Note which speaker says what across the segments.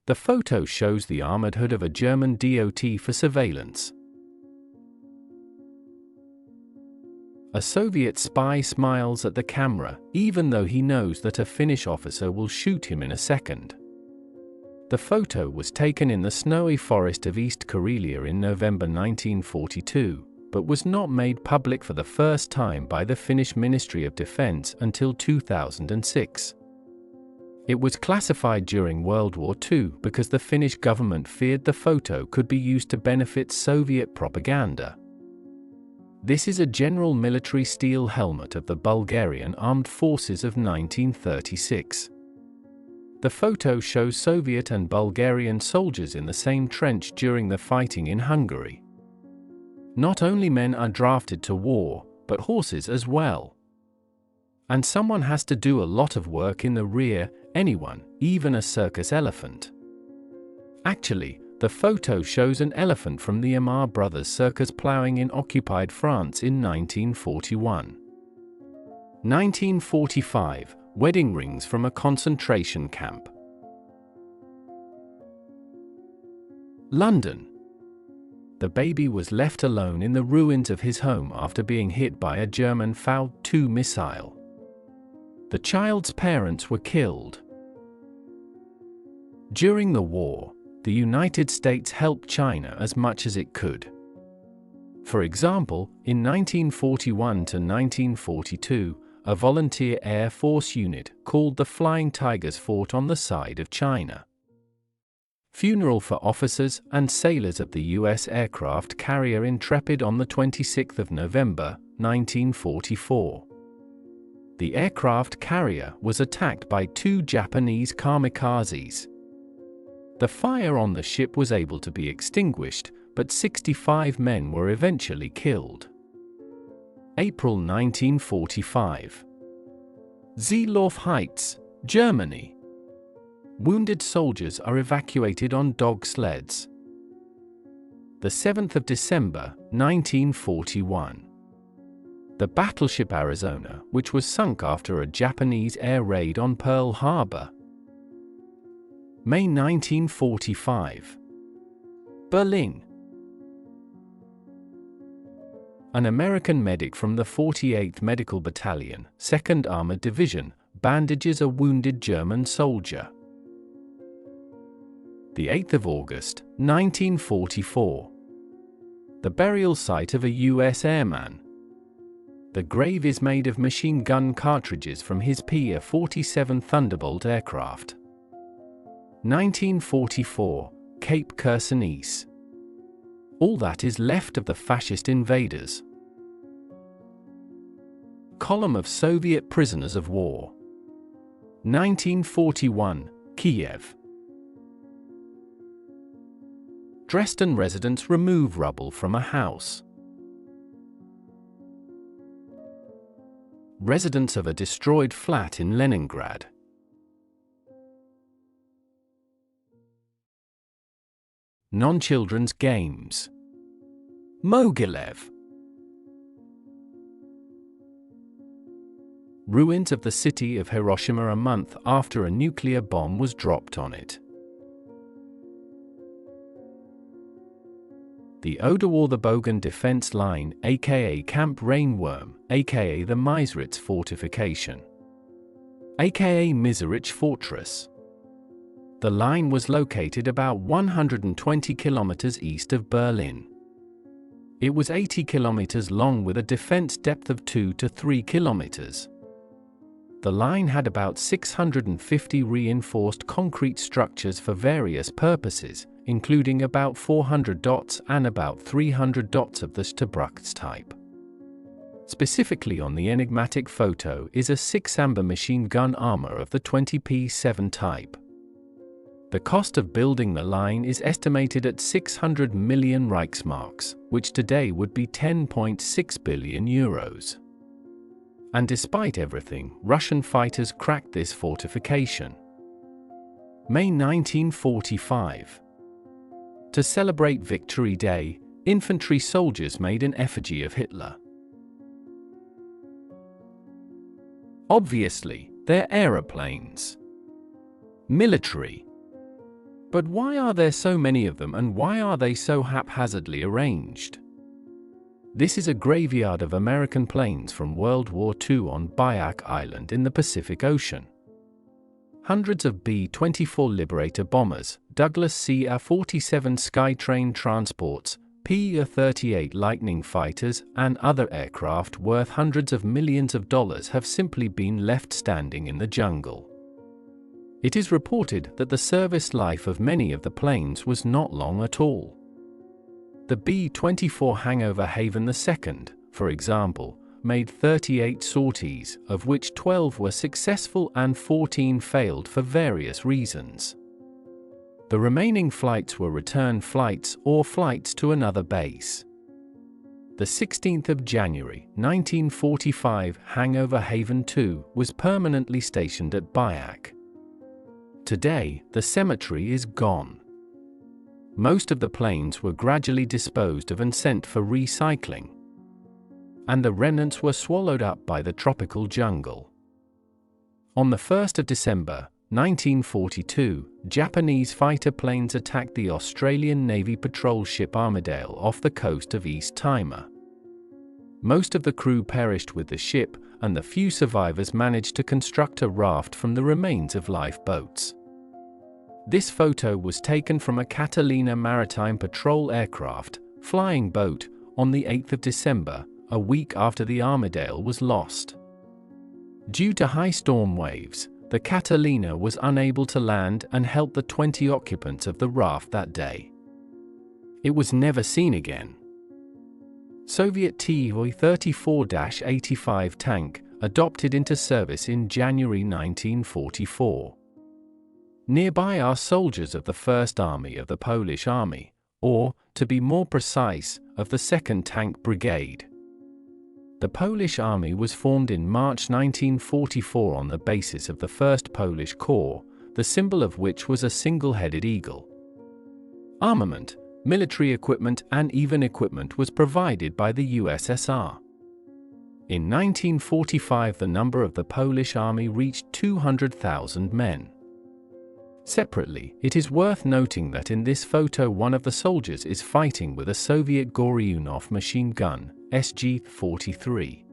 Speaker 1: The photo shows the armored hood of a German DOT for surveillance. A Soviet spy smiles at the camera, even though he knows that a Finnish officer will shoot him in a second. The photo was taken in the snowy forest of East Karelia in November 1942, but was not made public for the first time by the Finnish Ministry of Defense until 2006. It was classified during World War II because the Finnish government feared the photo could be used to benefit Soviet propaganda. This is a general military steel helmet of the Bulgarian Armed Forces of 1936. The photo shows Soviet and Bulgarian soldiers in the same trench during the fighting in Hungary. Not only men are drafted to war, but horses as well. And someone has to do a lot of work in the rear, anyone, even a circus elephant. Actually, the photo shows an elephant from the Aymar brothers' circus ploughing in occupied France in 1941. 1945 – Wedding rings from a concentration camp. London. The baby was left alone in the ruins of his home after being hit by a German Faust-2 missile. The child's parents were killed. During the war, the United States helped China as much as it could. For example, in 1941 to 1942, a volunteer Air Force unit called the Flying Tigers fought on the side of China. Funeral for officers and sailors of the U.S. aircraft carrier Intrepid on the 26th of November, 1944. The aircraft carrier was attacked by 2 Japanese kamikazes. The fire on the ship was able to be extinguished, but 65 men were eventually killed. April 1945. Seelof Heights, Germany. Wounded soldiers are evacuated on dog sleds. The 7th of December, 1941. The battleship Arizona, which was sunk after a Japanese air raid on Pearl Harbor. May 1945. Berlin. An American medic from the 48th Medical Battalion, 2nd Armored Division, bandages a wounded German soldier. The 8th of August, 1944. The burial site of a U.S. airman. The grave is made of machine gun cartridges from his PA-47 Thunderbolt aircraft. 1944, Cape Kersenese. All that is left of the fascist invaders. Column of Soviet prisoners of war. 1941, Kiev. Dresden residents remove rubble from a house. Residents of a destroyed flat in Leningrad. Non-children's games. Mogilev. Ruins of the city of Hiroshima a month after a nuclear bomb was dropped on it. The Oder-Bogen defense line, aka Camp Rainworm, aka the Meiseritz fortification, aka Miserich Fortress. The line was located about 120 kilometers east of Berlin. It was 80 kilometers long with a defense depth of 2 to 3 kilometers. The line had about 650 reinforced concrete structures for various purposes, including about 400 dots and about 300 dots of the Stabruchts type. Specifically on the enigmatic photo is a 6-amber machine gun armor of the 20P7 type. The cost of building the line is estimated at 600 million Reichsmarks, which today would be 10.6 billion euros. And despite everything, Russian fighters cracked this fortification. May 1945. To celebrate Victory Day, infantry soldiers made an effigy of Hitler. Obviously, they're aeroplanes. Military. But why are there so many of them, and why are they so haphazardly arranged? This is a graveyard of American planes from World War II on Biak Island in the Pacific Ocean. Hundreds of B-24 Liberator bombers, Douglas CA-47 Skytrain transports, PA-38 Lightning fighters, and other aircraft worth hundreds of millions of dollars have simply been left standing in the jungle. It is reported that the service life of many of the planes was not long at all. The B-24 Hangover Haven II, for example, made 38 sorties, of which 12 were successful and 14 failed for various reasons. The remaining flights were return flights or flights to another base. The 16th of January, 1945 Hangover Haven II was permanently stationed at Biak. Today, the cemetery is gone. Most of the planes were gradually disposed of and sent for recycling, and the remnants were swallowed up by the tropical jungle. On the 1st of December, 1942, Japanese fighter planes attacked the Australian Navy patrol ship Armidale off the coast of East Timor. Most of the crew perished with the ship, and the few survivors managed to construct a raft from the remains of lifeboats. This photo was taken from a Catalina Maritime Patrol aircraft, flying boat, on the 8th of December, a week after the Armidale was lost. Due to high storm waves, the Catalina was unable to land and help the 20 occupants of the raft that day. It was never seen again. Soviet Tu-34-85 tank, adopted into service in January 1944. Nearby are soldiers of the 1st Army of the Polish Army, or, to be more precise, of the 2nd Tank Brigade. The Polish Army was formed in March 1944 on the basis of the 1st Polish Corps, the symbol of which was a single-headed eagle. Armament, military equipment and even equipment was provided by the USSR. In 1945 the number of the Polish Army reached 200,000 men. Separately, it is worth noting that in this photo one of the soldiers is fighting with a Soviet Goryunov machine gun, SG-43.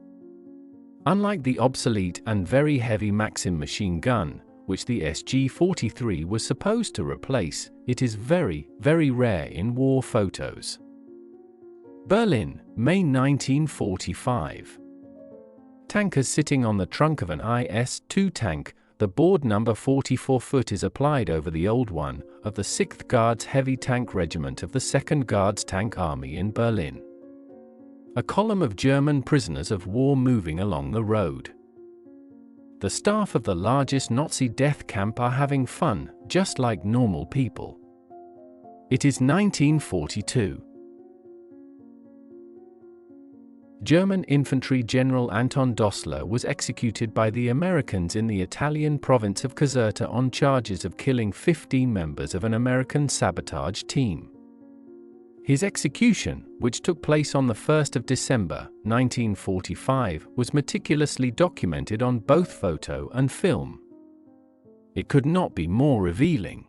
Speaker 1: Unlike the obsolete and very heavy Maxim machine gun, which the SG-43 was supposed to replace, it is very, very rare in war photos. Berlin, May 1945. Tankers sitting on the trunk of an IS-2 tank. The board number 44-foot is applied over the old one, of the 6th Guards Heavy Tank Regiment of the 2nd Guards Tank Army in Berlin. A column of German prisoners of war moving along the road. The staff of the largest Nazi death camp are having fun, just like normal people. It is 1942. German infantry General Anton Dossler was executed by the Americans in the Italian province of Caserta on charges of killing 15 members of an American sabotage team. His execution, which took place on the 1st of December, 1945, was meticulously documented on both photo and film. It could not be more revealing.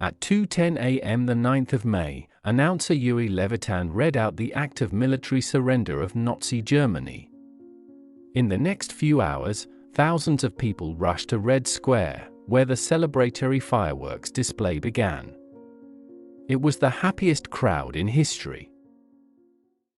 Speaker 1: At 2:10 a.m. the 9th of May, announcer Yuri Levitan read out the act of military surrender of Nazi Germany. In the next few hours, thousands of people rushed to Red Square, where the celebratory fireworks display began. It was the happiest crowd in history.